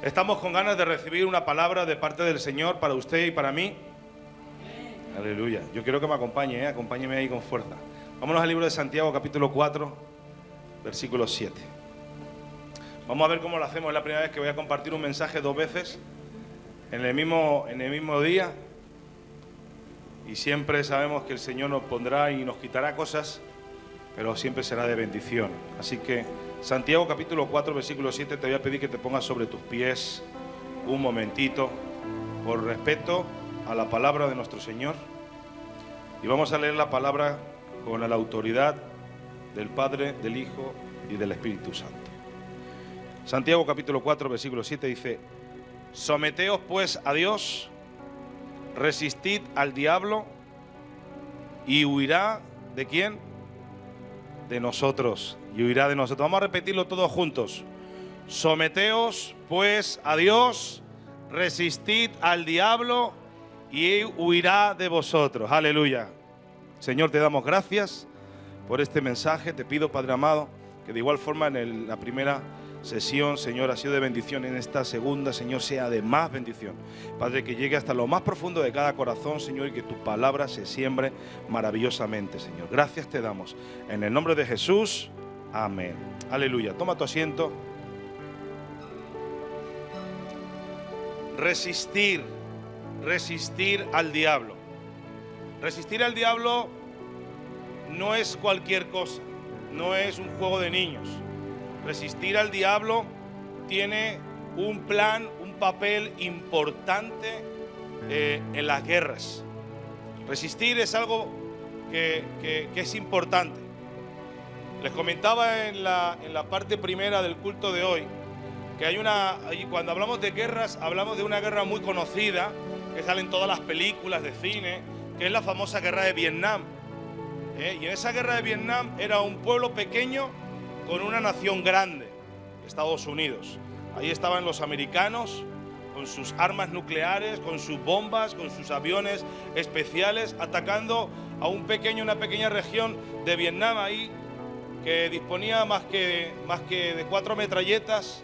Estamos con ganas de recibir una palabra de parte del Señor para usted y para mí. Aleluya. Yo quiero que me acompañe, acompáñeme ahí con fuerza. Vámonos al libro de Santiago, capítulo 4, versículo 7. Vamos a ver cómo lo hacemos. Es la primera vez que voy a compartir un mensaje dos veces en el mismo día. Y siempre sabemos que el Señor nos pondrá y nos quitará cosas, pero siempre será de bendición. Así que Santiago capítulo 4 versículo 7, te voy a pedir que te pongas sobre tus pies un momentito, por respeto a la palabra de nuestro Señor. Y vamos a leer la palabra con la autoridad del Padre, del Hijo y del Espíritu Santo. Santiago capítulo 4 versículo 7 dice: someteos pues a Dios, resistid al diablo y huirá ¿de quién? De nosotros, y huirá de nosotros. Vamos a repetirlo todos juntos. Someteos pues a Dios, resistid al diablo y huirá de vosotros. Aleluya. Señor, te damos gracias por este mensaje. Te pido, Padre amado, que de igual forma en la primera sesión, Señor, ha sido de bendición, en esta segunda, Señor, sea de más bendición. Padre, que llegue hasta lo más profundo de cada corazón, Señor, y que tu palabra se siembre maravillosamente, Señor. Gracias te damos. En el nombre de Jesús, amén. Aleluya. Toma tu asiento. Resistir al diablo. Resistir al diablo no es cualquier cosa, no es un juego de niños. Resistir al diablo tiene un plan, un papel importante en las guerras. Resistir es algo que es importante. Les comentaba en la parte primera del culto de hoy que cuando hablamos de guerras, hablamos de una guerra muy conocida, que sale en todas las películas de cine, que es la famosa guerra de Vietnam. Y en esa guerra de Vietnam era un pueblo pequeño con una nación grande, Estados Unidos. Ahí estaban los americanos con sus armas nucleares, con sus bombas, con sus aviones especiales, atacando a una pequeña región de Vietnam ahí, que disponía más que de 4 metralletas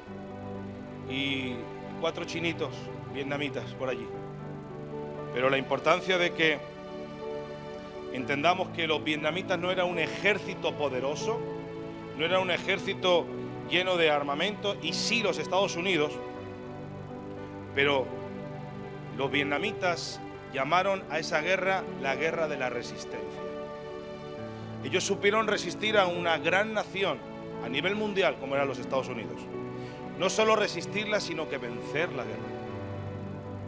y 4 chinitos vietnamitas por allí. Pero la importancia de que entendamos que los vietnamitas no eran un ejército poderoso, no era un ejército lleno de armamento, y sí los Estados Unidos, pero los vietnamitas llamaron a esa guerra la guerra de la resistencia. Ellos supieron resistir a una gran nación a nivel mundial como eran los Estados Unidos. No solo resistirla, sino que vencer la guerra.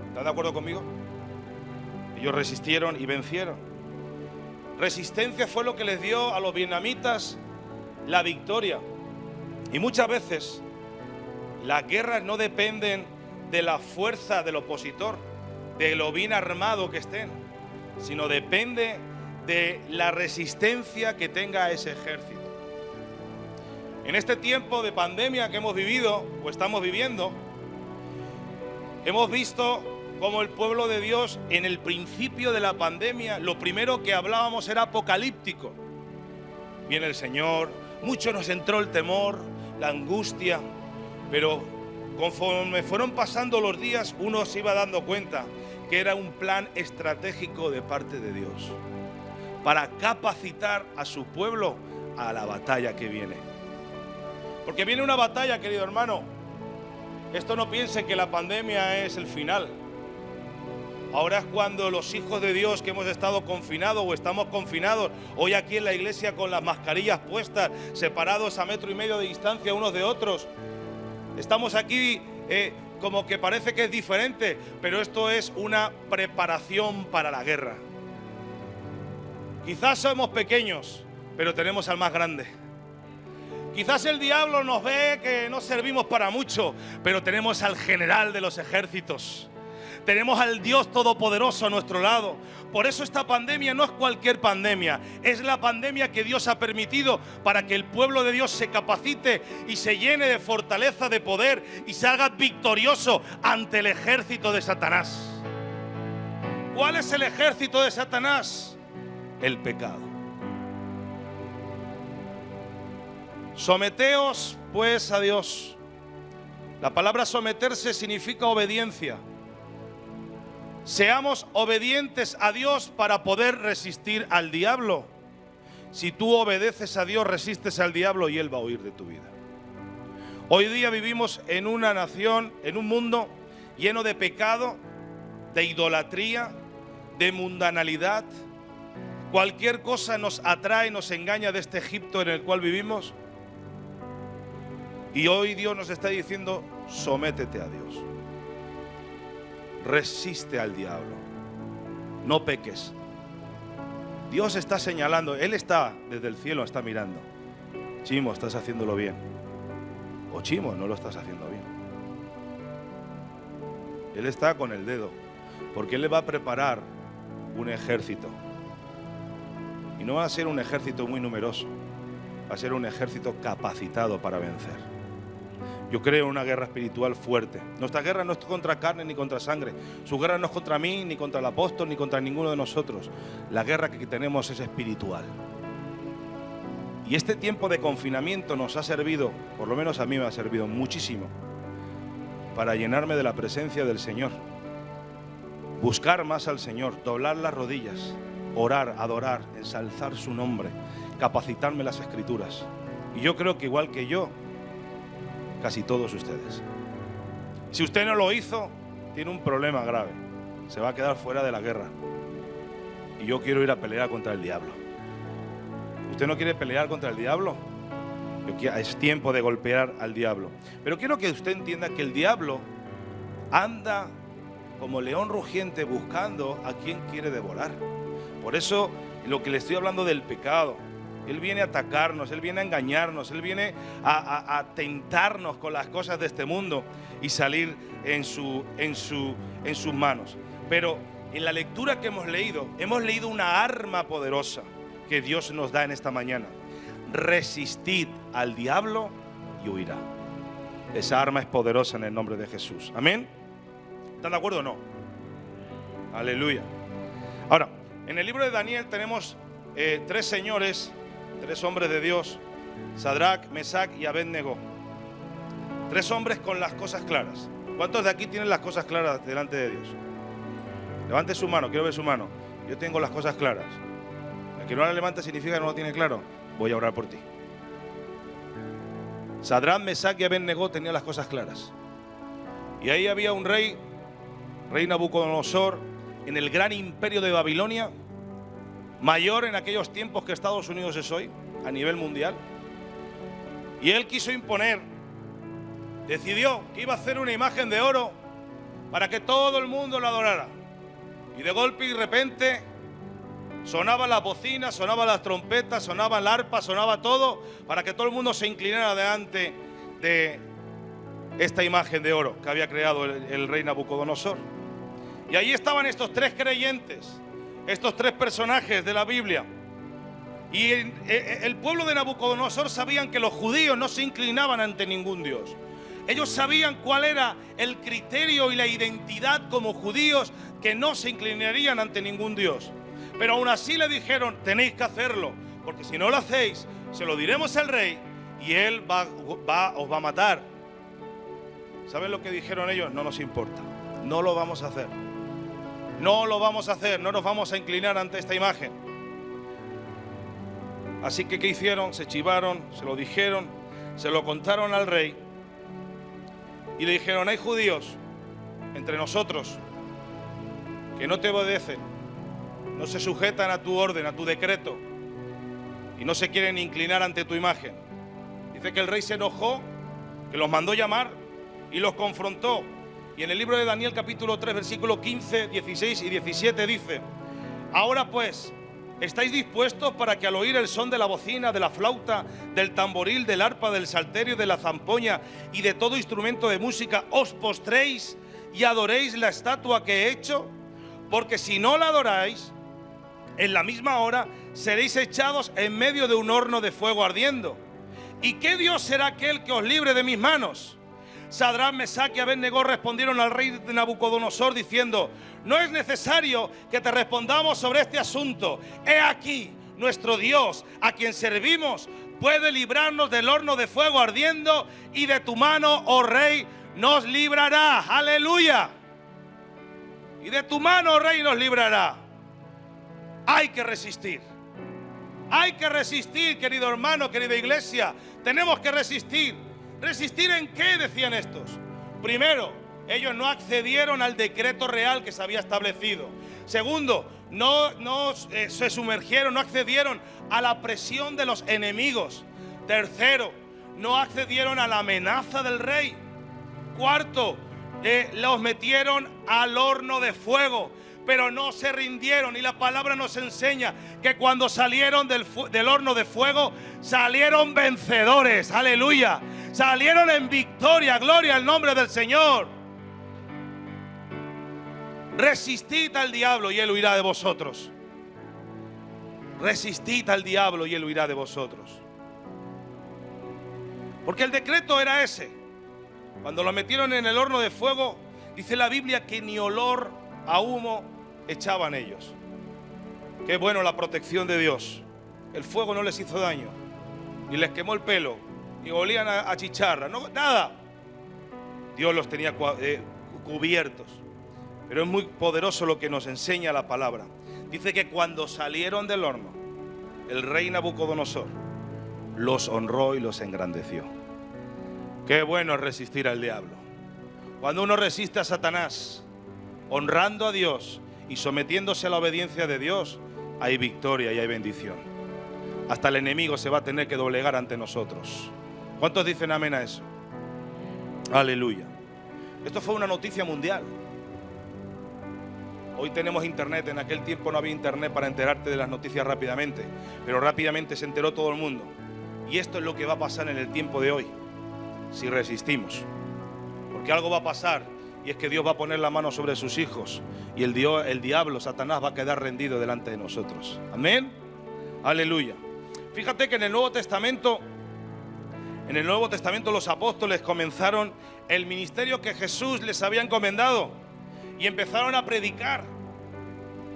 ¿Están de acuerdo conmigo? Ellos resistieron y vencieron. Resistencia fue lo que les dio a los vietnamitas la victoria. Y muchas veces las guerras no dependen de la fuerza del opositor, de lo bien armado que estén, sino depende de la resistencia que tenga ese ejército. En este tiempo de pandemia que hemos vivido o estamos viviendo, hemos visto cómo el pueblo de Dios, en el principio de la pandemia, lo primero que hablábamos era apocalíptico. Viene el Señor, mucho nos entró el temor, la angustia, pero conforme fueron pasando los días, uno se iba dando cuenta que era un plan estratégico de parte de Dios para capacitar a su pueblo a la batalla que viene. Porque viene una batalla, querido hermano. Esto no piensen que la pandemia es el final. Ahora es cuando los hijos de Dios que hemos estado confinados o estamos confinados, hoy aquí en la iglesia con las mascarillas puestas, separados a 1,5 metros de distancia unos de otros, estamos aquí como que parece que es diferente, pero esto es una preparación para la guerra. Quizás somos pequeños, pero tenemos al más grande. Quizás el diablo nos ve que no servimos para mucho, pero tenemos al general de los ejércitos. Tenemos al Dios Todopoderoso a nuestro lado. Por eso esta pandemia no es cualquier pandemia. Es la pandemia que Dios ha permitido para que el pueblo de Dios se capacite y se llene de fortaleza, de poder, y salga victorioso ante el ejército de Satanás. ¿Cuál es el ejército de Satanás? El pecado. Someteos pues a Dios. La palabra someterse significa obediencia. Seamos obedientes a Dios para poder resistir al diablo. Si tú obedeces a Dios, resistes al diablo y Él va a huir de tu vida. Hoy día vivimos en una nación, en un mundo lleno de pecado, de idolatría, de mundanalidad. Cualquier cosa nos atrae, nos engaña de este Egipto en el cual vivimos. Y hoy Dios nos está diciendo: sométete a Dios. Resiste al diablo. No peques. Dios está señalando, Él está desde el cielo, está mirando. Chimo, estás haciéndolo bien. O Chimo, no lo estás haciendo bien. Él está con el dedo, porque Él le va a preparar un ejército. Y no va a ser un ejército muy numeroso, va a ser un ejército capacitado para vencer. Yo creo en una guerra espiritual fuerte. Nuestra guerra no es contra carne ni contra sangre. Su guerra no es contra mí, ni contra el apóstol, ni contra ninguno de nosotros. La guerra que tenemos es espiritual. Y este tiempo de confinamiento nos ha servido, por lo menos a mí me ha servido muchísimo, para llenarme de la presencia del Señor. Buscar más al Señor, doblar las rodillas, orar, adorar, ensalzar su nombre, capacitarme las Escrituras. Y yo creo que igual que yo, casi todos ustedes. Si usted no lo hizo, tiene un problema grave. Se va a quedar fuera de la guerra. Y yo quiero ir a pelear contra el diablo. ¿Usted no quiere pelear contra el diablo? Es tiempo de golpear al diablo. Pero quiero que usted entienda que el diablo anda como león rugiente buscando a quien quiere devorar. Por eso, lo que le estoy hablando del pecado, Él viene a atacarnos, Él viene a engañarnos, Él viene a tentarnos con las cosas de este mundo y salir en sus manos. Pero en la lectura que hemos leído una arma poderosa que Dios nos da en esta mañana. Resistid al diablo y huirá. Esa arma es poderosa en el nombre de Jesús. Amén. ¿Están de acuerdo o no? Aleluya. Ahora, en el libro de Daniel tenemos tres señores, tres hombres de Dios: Sadrach, Mesach y Abednego. Tres hombres con las cosas claras. ¿Cuántos de aquí tienen las cosas claras delante de Dios? Levante su mano, quiero ver su mano. Yo tengo las cosas claras. El que no la levanta significa que no lo tiene claro. Voy a orar por ti. Sadrach, Mesach y Abednego tenían las cosas claras. Y ahí había un rey Nabucodonosor, en el gran imperio de Babilonia, mayor en aquellos tiempos que Estados Unidos es hoy, a nivel mundial. Y él quiso imponer, decidió que iba a hacer una imagen de oro para que todo el mundo lo adorara. Y de golpe y de repente sonaban las bocinas, sonaban las trompetas, sonaba el arpa, sonaba todo, para que todo el mundo se inclinara delante de esta imagen de oro que había creado el rey Nabucodonosor. Y ahí estaban estos tres creyentes, estos tres personajes de la Biblia. Y el pueblo de Nabucodonosor sabían que los judíos no se inclinaban ante ningún dios. Ellos sabían cuál era el criterio y la identidad como judíos, que no se inclinarían ante ningún dios. Pero aún así le dijeron: tenéis que hacerlo, porque si no lo hacéis, se lo diremos al rey y él os va a matar. ¿Saben lo que dijeron ellos? No nos importa, no lo vamos a hacer. No lo vamos a hacer, no nos vamos a inclinar ante esta imagen. Así que ¿qué hicieron? Se chivaron, se lo dijeron, se lo contaron al rey y le dijeron: hay judíos entre nosotros que no te obedecen, no se sujetan a tu orden, a tu decreto, y no se quieren inclinar ante tu imagen. Dice que el rey se enojó, que los mandó llamar y los confrontó. Y en el libro de Daniel capítulo 3 versículos 15, 16 y 17 dice: ahora pues, ¿estáis dispuestos para que al oír el son de la bocina, de la flauta, del tamboril, del arpa, del salterio, de la zampoña y de todo instrumento de música, os postréis y adoréis la estatua que he hecho? Porque si no la adoráis, en la misma hora seréis echados en medio de un horno de fuego ardiendo. ¿Y qué Dios será aquel que os libre de mis manos? Sadrach, Mesach y Abednego respondieron al rey de Nabucodonosor diciendo: no es necesario que te respondamos sobre este asunto. He aquí, nuestro Dios, a quien servimos, puede librarnos del horno de fuego ardiendo y de tu mano, oh rey, nos librará. Aleluya. Y de tu mano, Rey, nos librará. Hay que resistir. Hay que resistir, querido hermano, querida iglesia. Tenemos que resistir. ¿Resistir en qué? Decían estos. Primero, ellos no accedieron al decreto real que se había establecido. Segundo, no se sumergieron, no accedieron a la presión de los enemigos. Tercero, no accedieron a la amenaza del rey. Cuarto, los metieron al horno de fuego, pero no se rindieron. Y la palabra nos enseña que cuando salieron del horno de fuego, salieron vencedores. Aleluya. Salieron en victoria. Gloria al nombre del Señor. Resistid al diablo y él huirá de vosotros. Resistid al diablo y él huirá de vosotros. Porque el decreto era ese. Cuando lo metieron en el horno de fuego, dice la Biblia que ni olor a humo echaban ellos. Qué bueno la protección de Dios. El fuego no les hizo daño, ni les quemó el pelo, ni olían a chicharra, no, nada. Dios los tenía cubiertos. Pero es muy poderoso lo que nos enseña la palabra. Dice que cuando salieron del horno, el rey Nabucodonosor los honró y los engrandeció. Qué bueno es resistir al diablo. Cuando uno resiste a Satanás, honrando a Dios y sometiéndose a la obediencia de Dios, hay victoria y hay bendición. Hasta el enemigo se va a tener que doblegar ante nosotros. ¿Cuántos dicen amén a eso? Aleluya. Esto fue una noticia mundial. Hoy tenemos internet, en aquel tiempo no había internet para enterarte de las noticias rápidamente, pero rápidamente se enteró todo el mundo. Y esto es lo que va a pasar en el tiempo de hoy, si resistimos. Porque algo va a pasar, y es que Dios va a poner la mano sobre sus hijos, y el diablo, Satanás, va a quedar rendido delante de nosotros. Amén. Aleluya. Fíjate que en el Nuevo Testamento los apóstoles comenzaron el ministerio que Jesús les había encomendado y empezaron a predicar.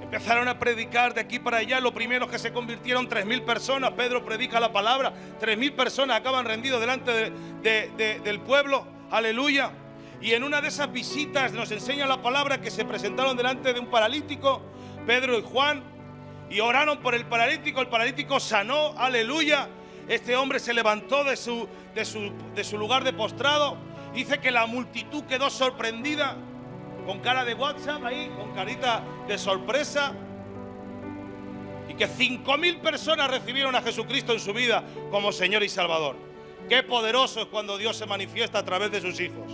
Empezaron a predicar de aquí para allá. Lo primero que se convirtieron 3.000 personas. Pedro predica la palabra. 3.000 personas acaban rendidos delante del pueblo. Aleluya. Y en una de esas visitas nos enseña la palabra que se presentaron delante de un paralítico, Pedro y Juan, y oraron por el paralítico sanó. Aleluya. Este hombre se levantó de su lugar de postrado. Dice que la multitud quedó sorprendida, con cara de WhatsApp ahí, con carita de sorpresa. Y que 5.000 personas recibieron a Jesucristo en su vida como Señor y Salvador. Qué poderoso es cuando Dios se manifiesta a través de sus hijos.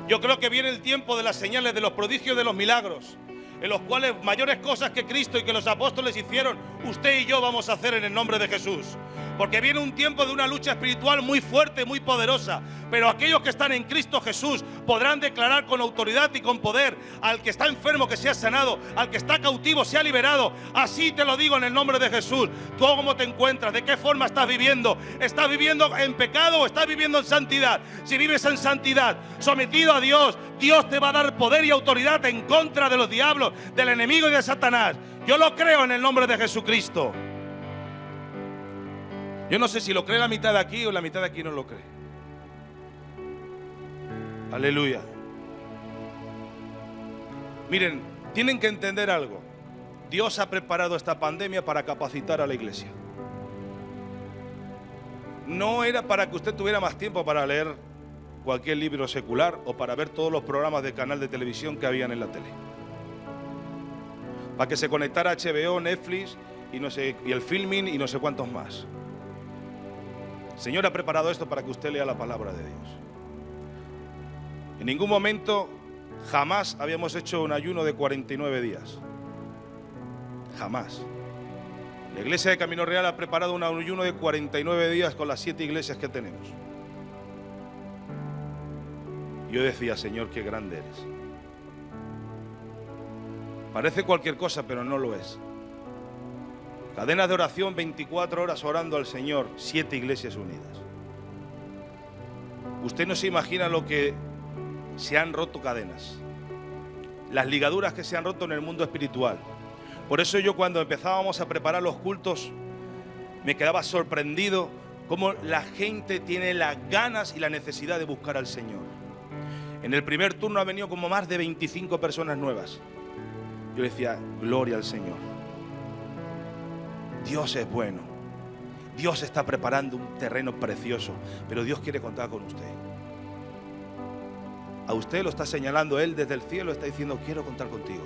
Yo creo que viene el tiempo de las señales, de los prodigios, de los milagros, en los cuales mayores cosas que Cristo y que los apóstoles hicieron, usted y yo vamos a hacer en el nombre de Jesús. Porque viene un tiempo de una lucha espiritual muy fuerte, muy poderosa. Pero aquellos que están en Cristo Jesús podrán declarar con autoridad y con poder: al que está enfermo que sea sanado, al que está cautivo sea liberado. Así te lo digo en el nombre de Jesús. ¿Tú cómo te encuentras? ¿De qué forma estás viviendo? ¿Estás viviendo en pecado o estás viviendo en santidad? Si vives en santidad, sometido a Dios, Dios te va a dar poder y autoridad en contra de los diablos, del enemigo y de Satanás. Yo lo creo en el nombre de Jesucristo. Yo no sé si lo cree la mitad de aquí o la mitad de aquí no lo cree. Aleluya. Miren, tienen que entender algo. Dios ha preparado esta pandemia para capacitar a la iglesia. No era para que usted tuviera más tiempo para leer cualquier libro secular o para ver todos los programas de canal de televisión que habían en la tele. Para que se conectara a HBO, Netflix y el Filmin y no sé cuántos más. El Señor ha preparado esto para que usted lea la palabra de Dios. En ningún momento, jamás habíamos hecho un ayuno de 49 días. Jamás. La iglesia de Camino Real ha preparado un ayuno de 49 días con las 7 iglesias que tenemos. Yo decía: Señor, qué grande eres. Parece cualquier cosa, pero no lo es. Cadenas de oración, 24 horas orando al Señor, 7 iglesias unidas. Usted no se imagina lo que se han roto cadenas, las ligaduras que se han roto en el mundo espiritual. Por eso yo, cuando empezábamos a preparar los cultos, me quedaba sorprendido cómo la gente tiene las ganas y la necesidad de buscar al Señor. En el primer turno ha venido como más de 25 personas nuevas. Yo decía, gloria al Señor. Dios es bueno. Dios está preparando un terreno precioso, pero Dios quiere contar con usted. A usted lo está señalando Él desde el cielo, está diciendo, quiero contar contigo.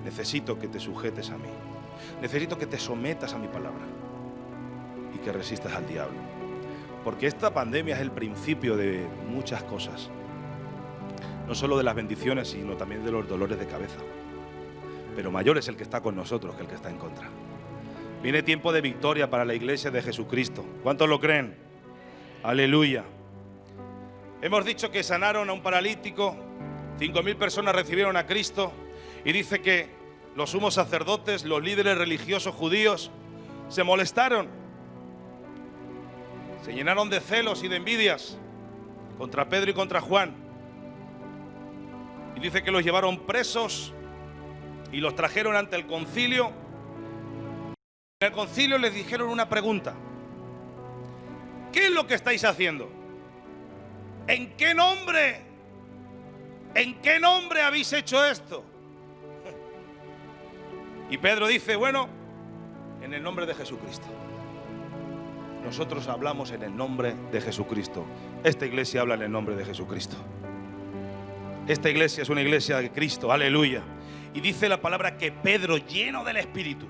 Necesito que te sujetes a mí. Necesito que te sometas a mi palabra y que resistas al diablo. Porque esta pandemia es el principio de muchas cosas. No solo de las bendiciones, sino también de los dolores de cabeza. Pero mayor es el que está con nosotros que el que está en contra. Viene tiempo de victoria para la iglesia de Jesucristo. ¿Cuántos lo creen? Aleluya. Hemos dicho que sanaron a un paralítico, 5.000 personas recibieron a Cristo, y dice que los sumos sacerdotes, los líderes religiosos judíos, se molestaron, se llenaron de celos y de envidias contra Pedro y contra Juan. Y dice que los llevaron presos y los trajeron ante el concilio. En el concilio les dijeron una pregunta: ¿qué es lo que estáis haciendo? ¿En qué nombre habéis hecho esto? Y Pedro dice, bueno, en el nombre de Jesucristo. Nosotros hablamos en el nombre de Jesucristo. Esta iglesia habla en el nombre de Jesucristo. Esta iglesia es una iglesia de Cristo, aleluya. Y dice la palabra que Pedro, lleno del Espíritu,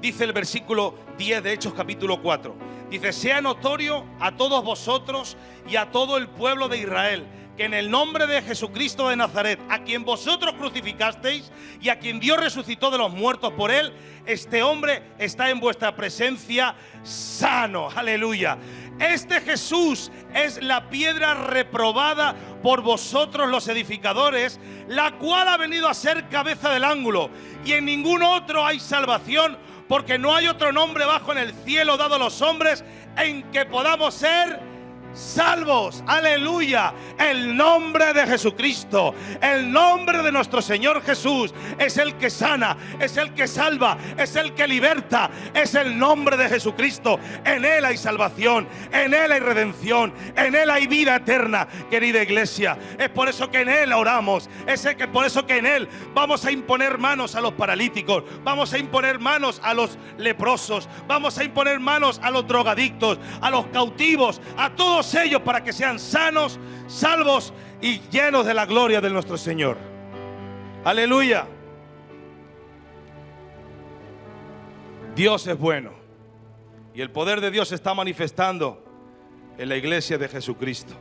dice el versículo 10 de Hechos capítulo 4, dice, sea notorio a todos vosotros y a todo el pueblo de Israel, que en el nombre de Jesucristo de Nazaret, a quien vosotros crucificasteis y a quien Dios resucitó de los muertos por él, este hombre está en vuestra presencia sano, aleluya. Este Jesús es la piedra reprobada por vosotros los edificadores, la cual ha venido a ser cabeza del ángulo, y en ningún otro hay salvación, porque no hay otro nombre bajo en el cielo dado a los hombres en que podamos ser salvos, aleluya. El nombre de Jesucristo, el nombre de nuestro Señor Jesús es el que sana, es el que salva, es el que liberta, es el nombre de Jesucristo. En Él hay salvación, en Él hay redención, en Él hay vida eterna, querida iglesia. Es por eso que en Él oramos, por eso que en Él vamos a imponer manos a los paralíticos, vamos a imponer manos a los leprosos, vamos a imponer manos a los drogadictos, a los cautivos, a todos ellos, para que sean sanos, salvos y llenos de la gloria de nuestro Señor. Aleluya. Dios es bueno y el poder de Dios se está manifestando en la iglesia de Jesucristo.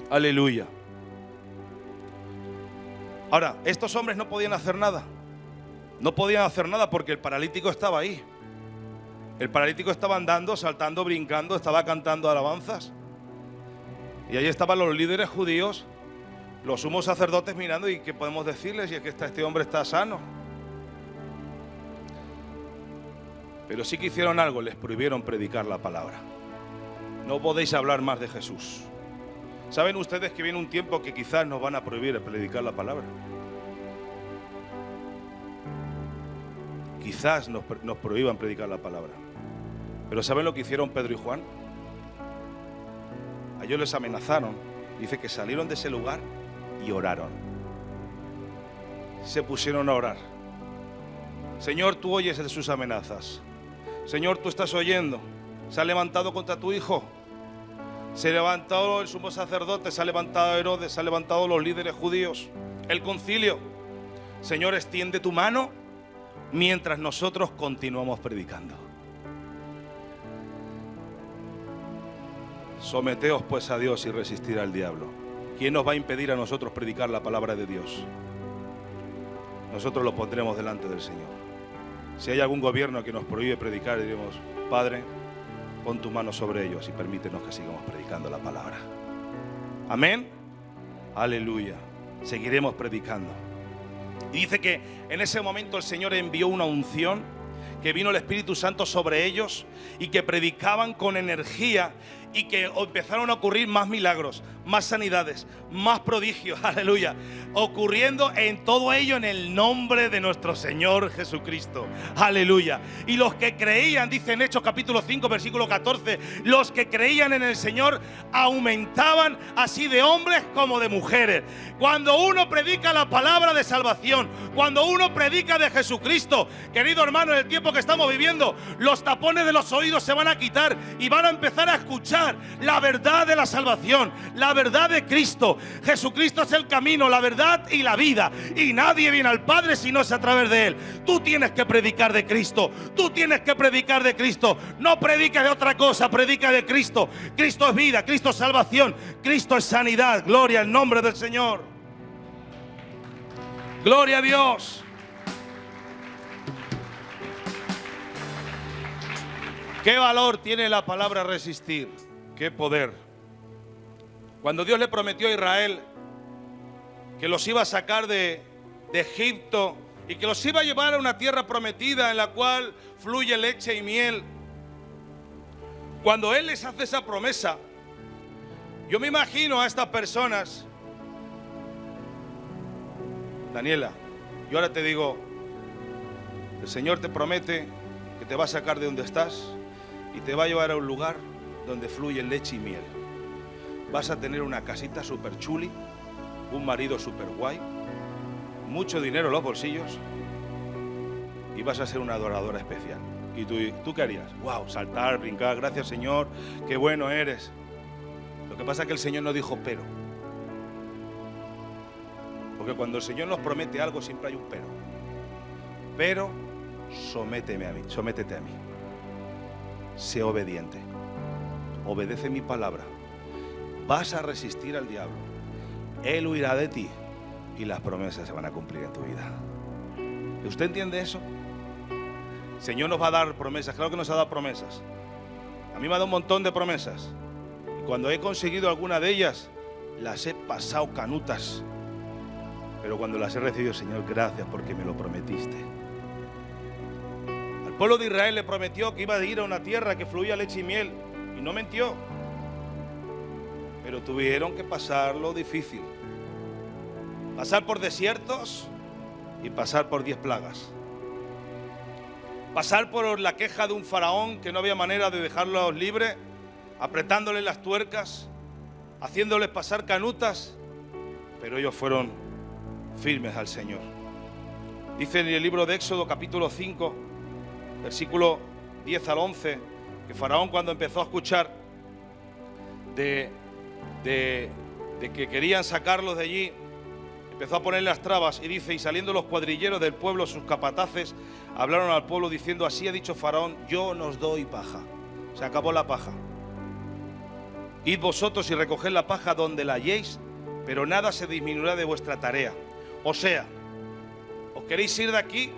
Aleluya. Ahora, estos hombres no podían hacer nada. No podían hacer nada porque el paralítico estaba ahí. El paralítico estaba andando, saltando, brincando, estaba cantando alabanzas. Y ahí estaban los líderes judíos, los sumos sacerdotes mirando, y ¿qué podemos decirles? Y es que este hombre está sano. Pero sí que hicieron algo, les prohibieron predicar la palabra. No podéis hablar más de Jesús. ¿Saben ustedes que viene un tiempo que quizás nos van a prohibir predicar la palabra? Quizás nos prohíban predicar la palabra. Pero ¿saben lo que hicieron Pedro y Juan? A ellos les amenazaron. Dice que salieron de ese lugar y oraron. Se pusieron a orar. Señor, tú oyes de sus amenazas. Señor, tú estás oyendo. Se ha levantado contra tu hijo. Se ha levantado el sumo sacerdote, se ha levantado Herodes, se ha levantado los líderes judíos, el concilio. Señor, extiende tu mano mientras nosotros continuamos predicando. Someteos pues a Dios y resistir al diablo. ¿Quién nos va a impedir a nosotros predicar la palabra de Dios? Nosotros lo pondremos delante del Señor. Si hay algún gobierno que nos prohíbe predicar, diremos, Padre, pon tu mano sobre ellos y permítenos que sigamos predicando la palabra. Amén. Aleluya. Seguiremos predicando. Y dice que en ese momento el Señor envió una unción que vino el Espíritu Santo sobre ellos y que predicaban con energía y que empezaron a ocurrir más milagros, más sanidades, más prodigios, aleluya, ocurriendo en todo ello en el nombre de nuestro Señor Jesucristo, aleluya. Y los que creían, dice en Hechos capítulo 5 versículo 14, los que creían en el Señor aumentaban así de hombres como de mujeres. Cuando uno predica la palabra de salvación, cuando uno predica de Jesucristo, querido hermano, en el tiempo que estamos viviendo, los tapones de los oídos se van a quitar y van a empezar a escuchar la verdad de la salvación, la verdad de Cristo. Jesucristo es el camino, la verdad y la vida, y nadie viene al Padre si no es a través de Él. Tú tienes que predicar de Cristo, tú tienes que predicar de Cristo. No prediques de otra cosa, predica de Cristo. Cristo es vida, Cristo es salvación, Cristo es sanidad. Gloria al nombre del Señor. Gloria a Dios. ¿Qué valor tiene la palabra resistir? ¡Qué poder! Cuando Dios le prometió a Israel que los iba a sacar de Egipto y que los iba a llevar a una tierra prometida en la cual fluye leche y miel, cuando Él les hace esa promesa, yo me imagino a estas personas. Daniela, yo ahora te digo, el Señor te promete que te va a sacar de donde estás y te va a llevar a un lugar donde fluye leche y miel. Vas a tener una casita súper chuli, un marido súper guay, mucho dinero en los bolsillos y vas a ser una adoradora especial. ¿Y tú qué harías? ¡Wow! Saltar, brincar, gracias Señor, qué bueno eres. Lo que pasa es que el Señor no dijo pero. Porque cuando el Señor nos promete algo siempre hay un pero. Pero sométete a mí. Sé obediente. Obedece mi palabra. Vas a resistir al diablo. Él huirá de ti y las promesas se van a cumplir en tu vida. ¿Usted entiende eso? El Señor nos va a dar promesas. Claro que nos ha dado promesas. A mí me ha dado un montón de promesas. Y cuando he conseguido alguna de ellas, las he pasado canutas. Pero cuando las he recibido, Señor, gracias porque me lo prometiste. Al pueblo de Israel le prometió que iba a ir a una tierra que fluía leche y miel. Y no mintió. Pero tuvieron que pasar lo difícil. Pasar por desiertos y pasar por 10 plagas. Pasar por la queja de un faraón que no había manera de dejarlos libres, apretándole las tuercas, haciéndoles pasar canutas, pero ellos fueron firmes al Señor. Dice en el libro de Éxodo capítulo 5, versículo 10 al 11, que Faraón, cuando empezó a escuchar de que querían sacarlos de allí, empezó a poner las trabas y dice, y saliendo los cuadrilleros del pueblo, sus capataces, hablaron al pueblo diciendo, así ha dicho Faraón, yo nos doy paja. Se acabó la paja. Id vosotros y recoged la paja donde la halléis, pero nada se disminuirá de vuestra tarea. O sea, os queréis ir de aquí,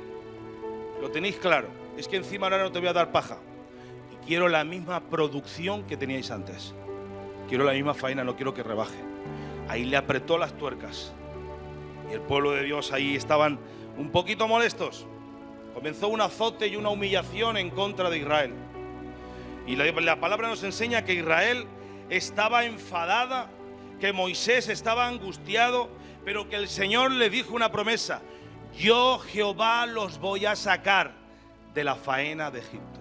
lo tenéis claro, es que encima ahora no te voy a dar paja. Y quiero la misma producción que teníais antes. Quiero la misma faena, no quiero que rebaje. Ahí le apretó las tuercas. Y el pueblo de Dios ahí estaban un poquito molestos. Comenzó un azote y una humillación en contra de Israel. Y la palabra nos enseña que Israel estaba enfadada, que Moisés estaba angustiado, pero que el Señor le dijo una promesa: yo, Jehová, los voy a sacar de la faena de Egipto.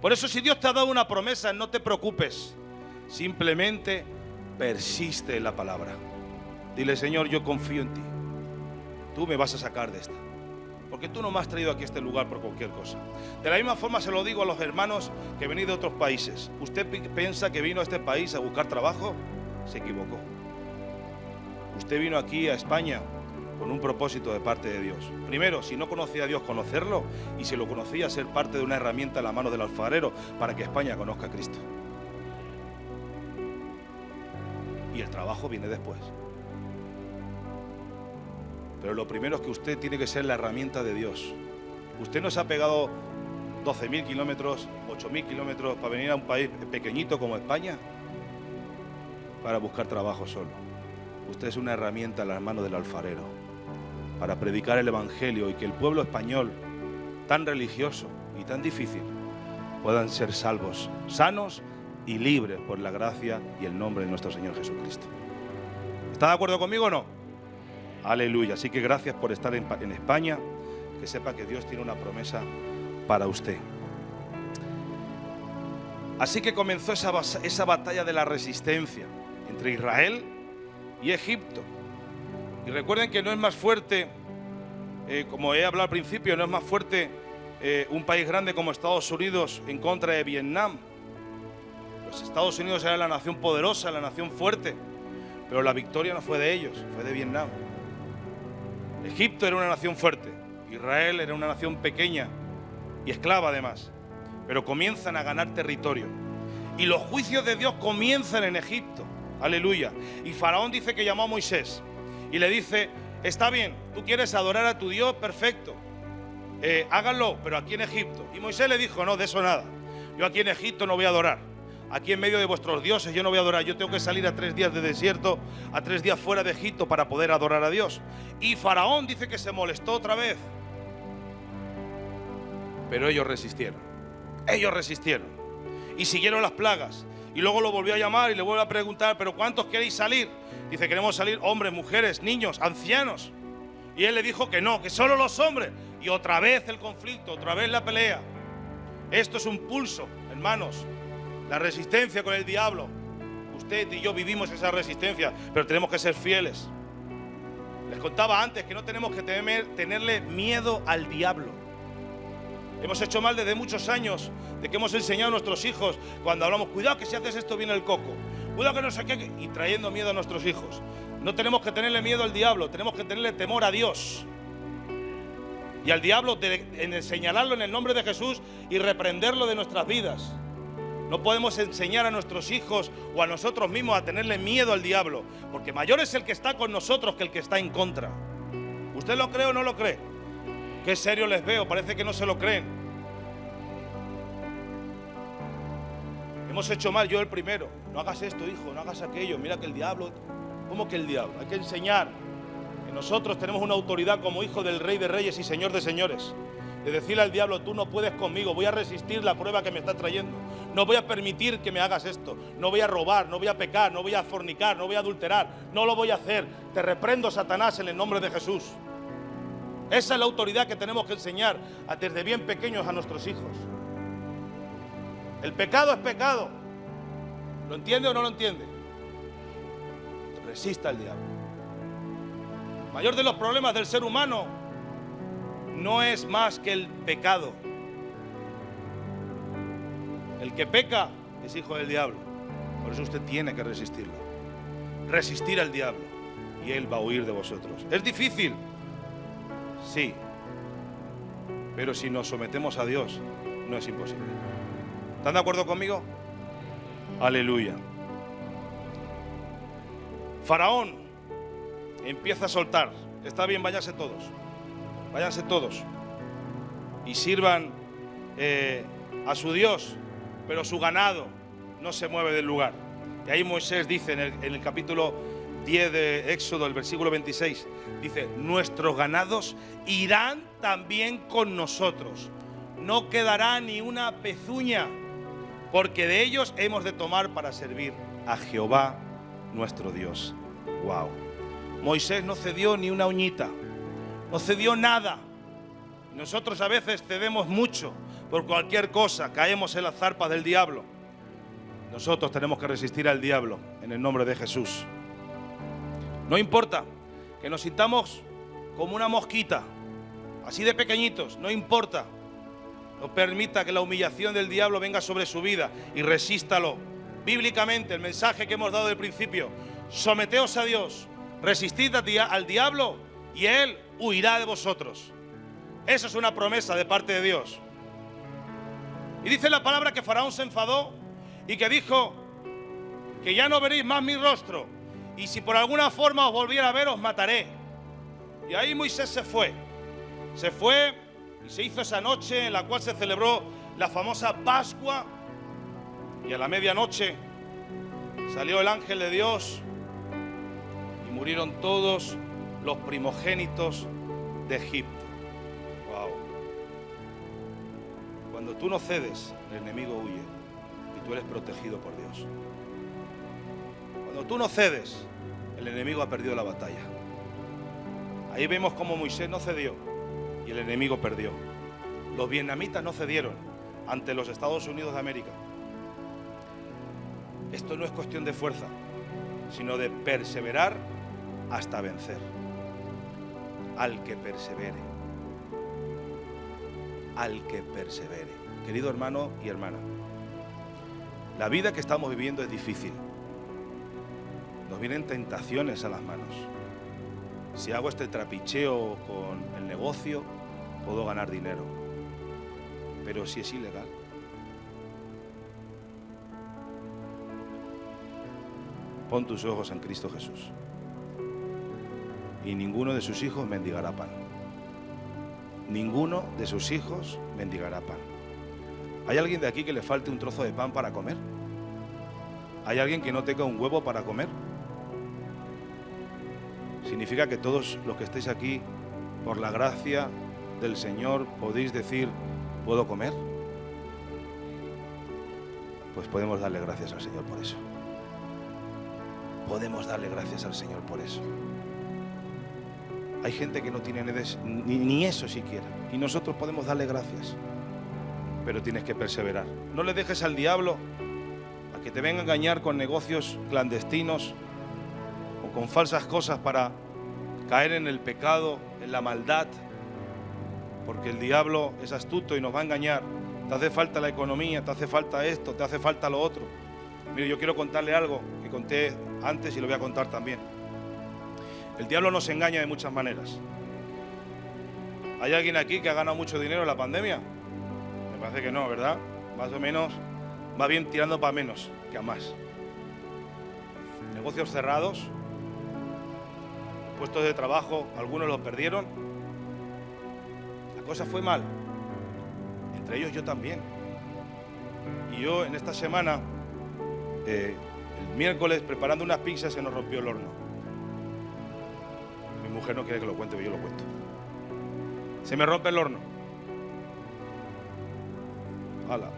Por eso, si Dios te ha dado una promesa, no te preocupes. Simplemente persiste en la palabra. Dile: Señor, yo confío en ti. Tú me vas a sacar de esta. Porque tú no me has traído aquí a este lugar por cualquier cosa. De la misma forma se lo digo a los hermanos que venís de otros países. ¿Usted piensa que vino a este país a buscar trabajo? Se equivocó. Usted vino aquí a España con un propósito de parte de Dios. Primero, si no conocía a Dios, conocerlo. Y si lo conocía, ser parte de una herramienta en la mano del alfarero para que España conozca a Cristo. Y el trabajo viene después. Pero lo primero es que usted tiene que ser la herramienta de Dios. Usted no se ha pegado 12.000 kilómetros, 8.000 kilómetros para venir a un país pequeñito como España para buscar trabajo solo. Usted es una herramienta en las manos del alfarero para predicar el evangelio y que el pueblo español, tan religioso, y tan difícil puedan ser salvos, sanos y libres por la gracia y el nombre de nuestro Señor Jesucristo. ¿Está de acuerdo conmigo o no? Aleluya. Así que gracias por estar en España. Que sepa que Dios tiene una promesa para usted. Así que comenzó esa batalla de la resistencia entre Israel y Egipto. Y recuerden que no es más fuerte, como he hablado al principio, no es más fuerte un país grande como Estados Unidos en contra de Vietnam. Los Estados Unidos era la nación poderosa, la nación fuerte, pero la victoria no fue de ellos, fue de Vietnam. Egipto era una nación fuerte, Israel era una nación pequeña y esclava además, pero comienzan a ganar territorio. Y los juicios de Dios comienzan en Egipto, aleluya. Y Faraón dice que llamó a Moisés y le dice: está bien, tú quieres adorar a tu Dios, perfecto, háganlo, pero aquí en Egipto. Y Moisés le dijo: no, de eso nada, yo aquí en Egipto no voy a adorar. Aquí en medio de vuestros dioses yo no voy a adorar. Yo tengo que salir a 3 días de desierto, a 3 días fuera de Egipto para poder adorar a Dios. Y Faraón dice que se molestó otra vez. Pero ellos resistieron. Ellos resistieron. Y siguieron las plagas. Y luego lo volvió a llamar y le vuelve a preguntar: ¿pero cuántos queréis salir? Dice: queremos salir hombres, mujeres, niños, ancianos. Y él le dijo que no, que solo los hombres. Y otra vez el conflicto, otra vez la pelea. Esto es un pulso, hermanos. La resistencia con el diablo. Usted y yo vivimos esa resistencia, pero tenemos que ser fieles. Les contaba antes que no tenemos que tenerle miedo al diablo. Hemos hecho mal desde muchos años, de que hemos enseñado a nuestros hijos, cuando hablamos: cuidado que si haces esto viene el coco, cuidado que no sé qué, y trayendo miedo a nuestros hijos. No tenemos que tenerle miedo al diablo, tenemos que tenerle temor a Dios. Y al diablo en señalarlo en el nombre de Jesús y reprenderlo de nuestras vidas. No podemos enseñar a nuestros hijos o a nosotros mismos a tenerle miedo al diablo, porque mayor es el que está con nosotros que el que está en contra. ¿Usted lo cree o no lo cree? Qué serio les veo, parece que no se lo creen. Hemos hecho mal, yo el primero. No hagas esto, hijo, no hagas aquello. Mira que el diablo... ¿Cómo que el diablo? Hay que enseñar que nosotros tenemos una autoridad como hijo del Rey de Reyes y Señor de Señores. De decirle al diablo: tú no puedes conmigo, voy a resistir la prueba que me está trayendo. No voy a permitir que me hagas esto. No voy a robar, no voy a pecar, no voy a fornicar, no voy a adulterar. No lo voy a hacer. Te reprendo, Satanás, en el nombre de Jesús. Esa es la autoridad que tenemos que enseñar desde bien pequeños a nuestros hijos. El pecado es pecado. ¿Lo entiende o no lo entiende? Resista al diablo. El mayor de los problemas del ser humano no es más que el pecado. El que peca es hijo del diablo. Por eso usted tiene que resistirlo. Resistir al diablo y él va a huir de vosotros. ¿Es difícil? Sí. Pero si nos sometemos a Dios, no es imposible. ¿Están de acuerdo conmigo? Aleluya. Faraón empieza a soltar. Está bien, váyanse todos. Váyanse todos. Y sirvan a su Dios, pero su ganado no se mueve del lugar. Y ahí Moisés dice en el capítulo 10 de Éxodo, el versículo 26, dice: nuestros ganados irán también con nosotros. No quedará ni una pezuña, porque de ellos hemos de tomar para servir a Jehová nuestro Dios. Wow. Moisés no cedió ni una uñita, no cedió nada. Nosotros a veces cedemos mucho por cualquier cosa, caemos en las zarpas del diablo. Nosotros tenemos que resistir al diablo en el nombre de Jesús. No importa que nos sintamos como una mosquita, así de pequeñitos, no importa. No permita que la humillación del diablo venga sobre su vida y resístalo. Bíblicamente, el mensaje que hemos dado del principio: someteos a Dios, resistid al diablo y él huirá de vosotros. Eso es una promesa de parte de Dios. Y dice la palabra que Faraón se enfadó y que dijo que ya no veréis más mi rostro, y si por alguna forma os volviera a ver, os mataré. Y ahí Moisés se fue y se hizo esa noche en la cual se celebró la famosa Pascua, y a la medianoche salió el ángel de Dios y murieron todos los primogénitos de Egipto. Cuando tú no cedes, el enemigo huye y tú eres protegido por Dios. Cuando tú no cedes, el enemigo ha perdido la batalla. Ahí vemos cómo Moisés no cedió y el enemigo perdió. Los vietnamitas no cedieron ante los Estados Unidos de América. Esto no es cuestión de fuerza, sino de perseverar hasta vencer. Al que persevere. Al que persevere. Querido hermano y hermana, la vida que estamos viviendo es difícil. Nos vienen tentaciones a las manos. Si hago este trapicheo con el negocio, puedo ganar dinero. Pero si es ilegal. Pon tus ojos en Cristo Jesús. Y ninguno de sus hijos mendigará pan. Ninguno de sus hijos mendigará pan. ¿Hay alguien de aquí que le falte un trozo de pan para comer? ¿Hay alguien que no tenga un huevo para comer? Significa que todos los que estéis aquí, por la gracia del Señor, podéis decir, ¿puedo comer? Pues podemos darle gracias al Señor por eso. Podemos darle gracias al Señor por eso. Hay gente que no tiene ni eso siquiera, y nosotros podemos darle gracias. Pero tienes que perseverar. No le dejes al diablo a que te venga a engañar con negocios clandestinos o con falsas cosas para caer en el pecado, en la maldad, porque el diablo es astuto y nos va a engañar. Te hace falta la economía, te hace falta esto, te hace falta lo otro. Mire, yo quiero contarle algo que conté antes y lo voy a contar también. El diablo nos engaña de muchas maneras. ¿Hay alguien aquí que ha ganado mucho dinero en la pandemia? Me parece que no, ¿verdad? Más o menos va bien tirando para menos que a más. Negocios cerrados, puestos de trabajo, algunos los perdieron. La cosa fue mal. Entre ellos yo también. Y yo en esta semana, el miércoles, preparando unas pizzas, se nos rompió el horno. Mi mujer no quiere que lo cuente, pero yo lo cuento. Se me rompe el horno. ¡Hala!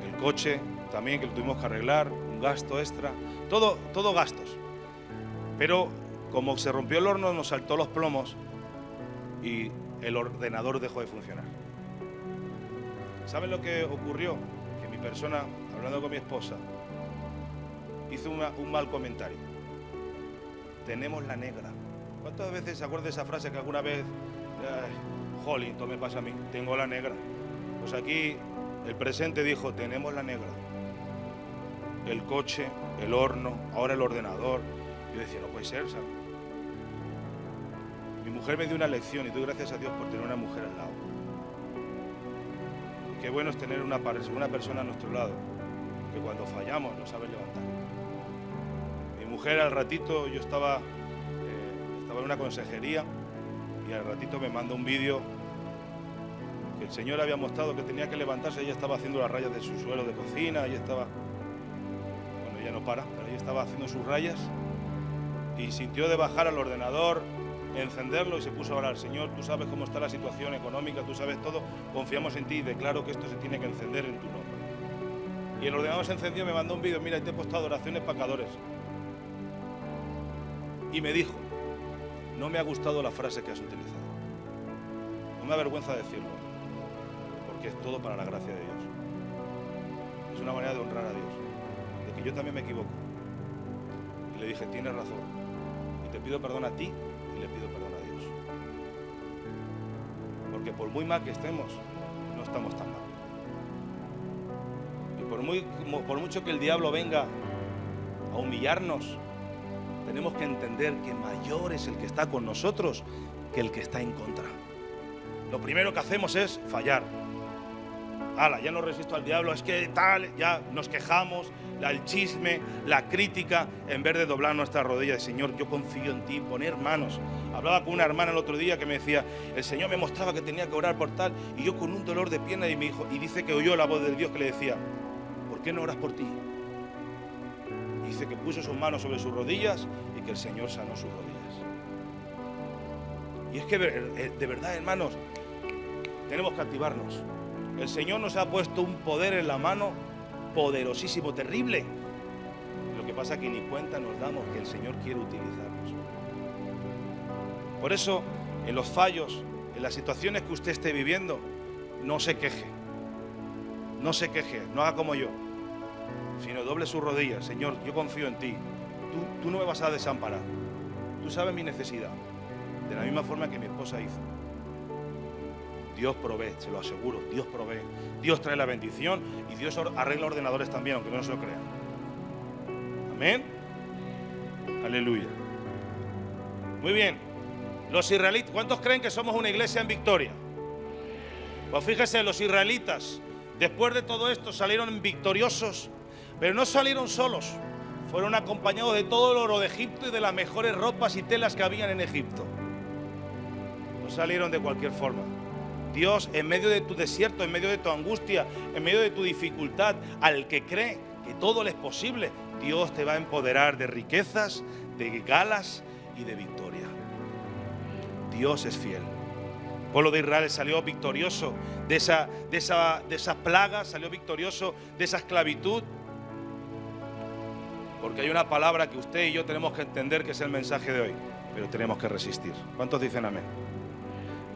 El coche también, que lo tuvimos que arreglar, un gasto extra, todo gastos. Pero como se rompió el horno, nos saltó los plomos y el ordenador dejó de funcionar. ¿Saben lo que ocurrió? Que mi persona, hablando con mi esposa, hizo un mal comentario. Tenemos la negra. ¿Cuántas veces se acuerda de esa frase que alguna vez, jolín, todo me pasa a mí, tengo la negra? Pues aquí el presente dijo, tenemos la negra. El coche, el horno, ahora el ordenador. Yo decía, no puede ser, ¿sabes? Mi mujer me dio una lección y doy gracias a Dios por tener una mujer al lado. Qué bueno es tener una persona a nuestro lado, que cuando fallamos nos sabe levantar. Mi mujer al ratito, yo estaba en una consejería y al ratito me mandó un vídeo que el Señor había mostrado que tenía que levantarse. Ella estaba haciendo las rayas de su suelo de cocina, ella estaba, bueno, ella no para, pero ella estaba haciendo sus rayas y sintió de bajar al ordenador, encenderlo y se puso a orar. Señor, tú sabes cómo está la situación económica, tú sabes todo, confiamos en ti y declaro que esto se tiene que encender en tu nombre. Y el ordenador se encendió y me mandó un vídeo, mira, y te he puesto adoraciones pecadores. Y me dijo, no me ha gustado la frase que has utilizado. No me avergüenza decirlo, porque es todo para la gracia de Dios. Es una manera de honrar a Dios, de que yo también me equivoco. Y le dije, tienes razón. Y te pido perdón a ti y le pido perdón a Dios. Porque por muy mal que estemos, no estamos tan mal. Y por mucho que el diablo venga a humillarnos, tenemos que entender que mayor es el que está con nosotros que el que está en contra. Lo primero que hacemos es fallar. ¡Hala! Ya no resisto al diablo, es que tal, ya nos quejamos, el chisme, la crítica, en vez de doblar nuestras rodillas. Señor, yo confío en ti, poner manos. Hablaba con una hermana el otro día que me decía, el Señor me mostraba que tenía que orar por tal, y yo con un dolor de pierna, y me dijo, y dice que oyó la voz de Dios que le decía, ¿por qué no oras por ti? Dice que puso sus manos sobre sus rodillas y que el Señor sanó sus rodillas. Y es que de verdad, hermanos, tenemos que activarnos. El Señor nos ha puesto un poder en la mano poderosísimo, terrible. Lo que pasa es que ni cuenta nos damos que el Señor quiere utilizarnos. Por eso, en los fallos, en las situaciones que usted esté viviendo, no se queje. No se queje, no haga como yo, sino doble sus rodillas. Señor, yo confío en ti. Tú no me vas a desamparar. Tú sabes mi necesidad, de la misma forma que mi esposa hizo. Dios provee, se lo aseguro, Dios provee. Dios trae la bendición y Dios arregla ordenadores también, aunque no se lo crean. Amén. Aleluya. Muy bien. Los israelitas, ¿cuántos creen que somos una iglesia en victoria? Pues fíjese, los israelitas, después de todo esto, salieron victoriosos, pero no salieron solos. Fueron acompañados de todo el oro de Egipto y de las mejores ropas y telas que habían en Egipto. No salieron de cualquier forma. Dios, en medio de tu desierto, en medio de tu angustia, en medio de tu dificultad, al que cree que todo le es posible, Dios te va a empoderar de riquezas, de galas y de victoria. Dios es fiel. El pueblo de Israel salió victorioso de esa plaga, salió victorioso de esa esclavitud. Porque hay una palabra que usted y yo tenemos que entender, que es el mensaje de hoy, pero tenemos que resistir. ¿Cuántos dicen amén?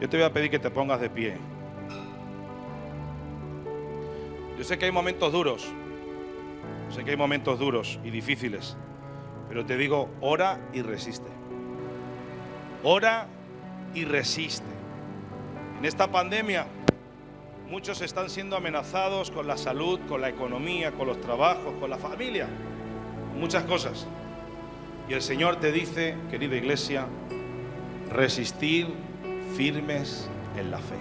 Yo te voy a pedir que te pongas de pie. Yo sé que hay momentos duros, sé que hay momentos duros y difíciles, pero te digo, ora y resiste. Ora y resiste. En esta pandemia, muchos están siendo amenazados con la salud, con la economía, con los trabajos, con la familia, muchas cosas. Y el Señor te dice, querida iglesia, resistir firmes en la fe.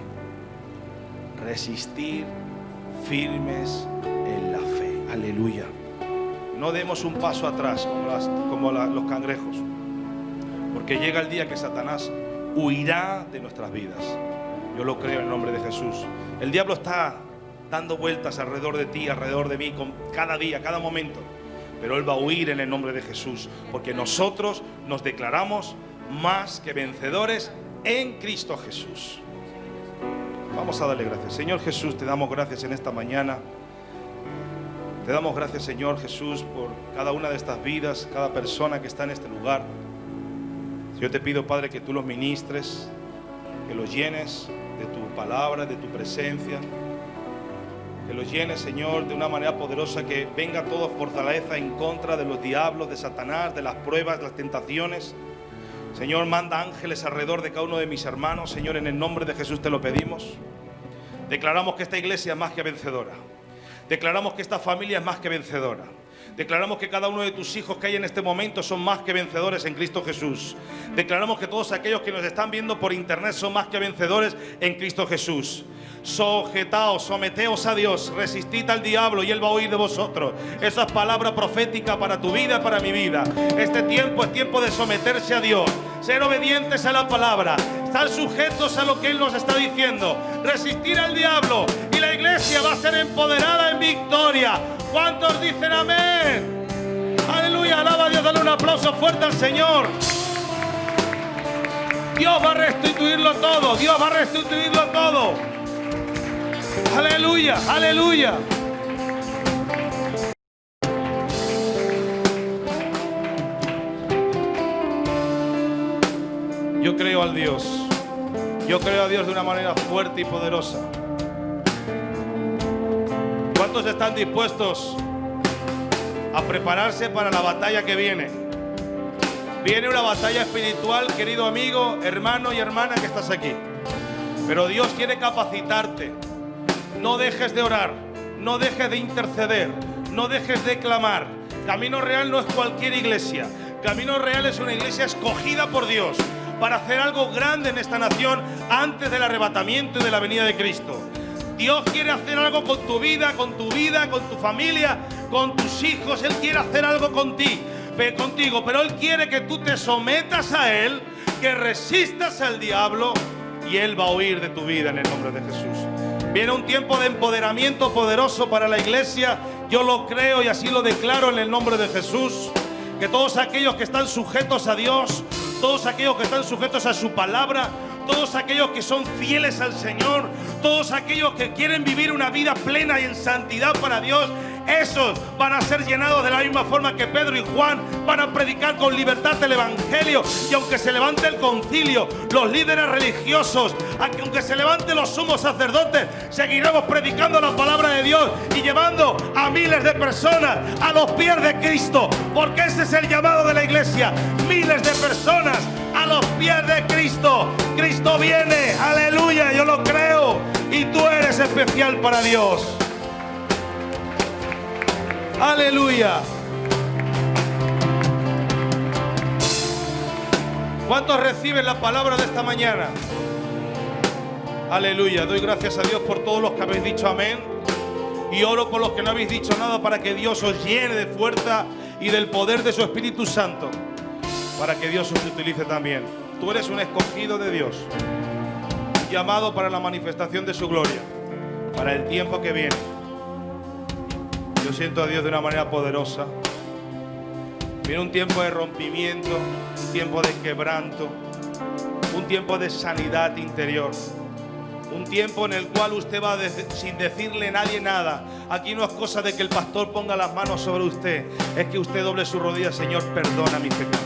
Resistir firmes en la fe. Aleluya. No demos un paso atrás como los cangrejos, porque llega el día que Satanás huirá de nuestras vidas. Yo lo creo en el nombre de Jesús. El diablo está dando vueltas alrededor de ti, alrededor de mí, cada día, cada momento. Pero él va a huir en el nombre de Jesús, porque nosotros nos declaramos más que vencedores en Cristo Jesús. Vamos a darle gracias. Señor Jesús, te damos gracias en esta mañana. Te damos gracias, Señor Jesús, por cada una de estas vidas, cada persona que está en este lugar. Yo te pido, Padre, que tú los ministres, que los llenes de tu palabra, de tu presencia, que los llenes, Señor, de una manera poderosa, que venga toda fortaleza en contra de los diablos, de Satanás, de las pruebas, de las tentaciones. Señor, manda ángeles alrededor de cada uno de mis hermanos. Señor, en el nombre de Jesús te lo pedimos. Declaramos que esta iglesia es más que vencedora. Declaramos que esta familia es más que vencedora. Declaramos que cada uno de tus hijos que hay en este momento son más que vencedores en Cristo Jesús. Declaramos que todos aquellos que nos están viendo por internet son más que vencedores en Cristo Jesús. Sujetaos, someteos a Dios, resistid al diablo y él va a huir de vosotros. Esa es palabra profética para tu vida y para mi vida. Este tiempo es tiempo de someterse a Dios, ser obedientes a la palabra, estar sujetos a lo que él nos está diciendo, resistir al diablo, y la iglesia va a ser empoderada en victoria. ¿Cuántos dicen amén? Aleluya, alaba a Dios, dale un aplauso fuerte al Señor. Dios va a restituirlo todo, Dios va a restituirlo todo. Aleluya, aleluya. Yo creo al Dios. Yo creo a Dios de una manera fuerte y poderosa. ¿Cuántos están dispuestos a prepararse para la batalla que viene? Viene una batalla espiritual, querido amigo, hermano y hermana que estás aquí. Pero Dios quiere capacitarte. No dejes de orar, no dejes de interceder, no dejes de clamar. Camino Real no es cualquier iglesia. Camino Real es una iglesia escogida por Dios para hacer algo grande en esta nación antes del arrebatamiento y de la venida de Cristo. Dios quiere hacer algo con tu vida, con tu familia, con tus hijos. Él quiere hacer algo contigo, pero Él quiere que tú te sometas a Él, que resistas al diablo, y Él va a huir de tu vida en el nombre de Jesús. Viene un tiempo de empoderamiento poderoso para la iglesia. Yo lo creo y así lo declaro en el nombre de Jesús. Que todos aquellos que están sujetos a Dios, todos aquellos que están sujetos a su palabra, todos aquellos que son fieles al Señor, todos aquellos que quieren vivir una vida plena y en santidad para Dios, esos van a ser llenados de la misma forma que Pedro y Juan. Van a predicar con libertad el Evangelio. Y aunque se levante el concilio, los líderes religiosos, aunque se levanten los sumos sacerdotes, seguiremos predicando la palabra de Dios y llevando a miles de personas a los pies de Cristo, porque ese es el llamado de la iglesia. Miles de personas a los pies de Cristo. Cristo viene, aleluya, yo lo creo, y tú eres especial para Dios. Aleluya. ¿Cuántos reciben la palabra de esta mañana? Aleluya. Doy gracias a Dios por todos los que habéis dicho amén. Y oro por los que no habéis dicho nada, para que Dios os llene de fuerza y del poder de su Espíritu Santo, para que Dios os utilice también. Tú eres un escogido de Dios, llamado para la manifestación de su gloria, para el tiempo que viene. Yo siento a Dios de una manera poderosa. Viene un tiempo de rompimiento, un tiempo de quebranto, un tiempo de sanidad interior, un tiempo en el cual usted va sin decirle a nadie nada. Aquí no es cosa de que el pastor ponga las manos sobre usted, es que usted doble su rodilla. Señor, perdona mis pecados,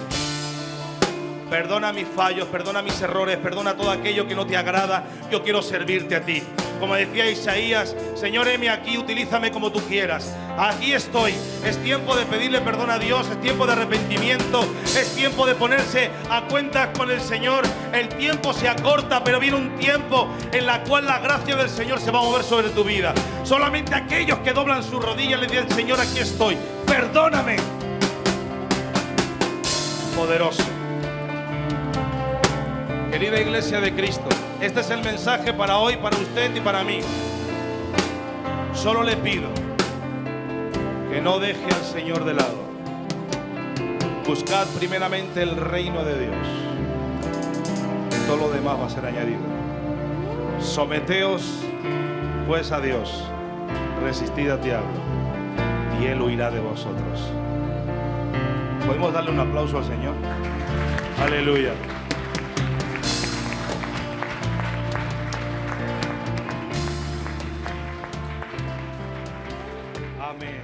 perdona mis fallos, perdona mis errores, perdona todo aquello que no te agrada. Yo quiero servirte a ti. Como decía Isaías, Señor, heme aquí, utilízame como tú quieras. Aquí estoy. Es tiempo de pedirle perdón a Dios, es tiempo de arrepentimiento, es tiempo de ponerse a cuentas con el Señor. El tiempo se acorta, pero viene un tiempo en la cual la gracia del Señor se va a mover sobre tu vida. Solamente aquellos que doblan sus rodillas le dicen: Señor, aquí estoy, perdóname. Poderoso. Querida iglesia de Cristo, este es el mensaje para hoy, para usted y para mí. Solo le pido que no deje al Señor de lado. Buscad primeramente el reino de Dios. Todo lo demás va a ser añadido. Someteos pues a Dios, resistid al diablo y Él huirá de vosotros. ¿Podemos darle un aplauso al Señor? Aleluya. Amén.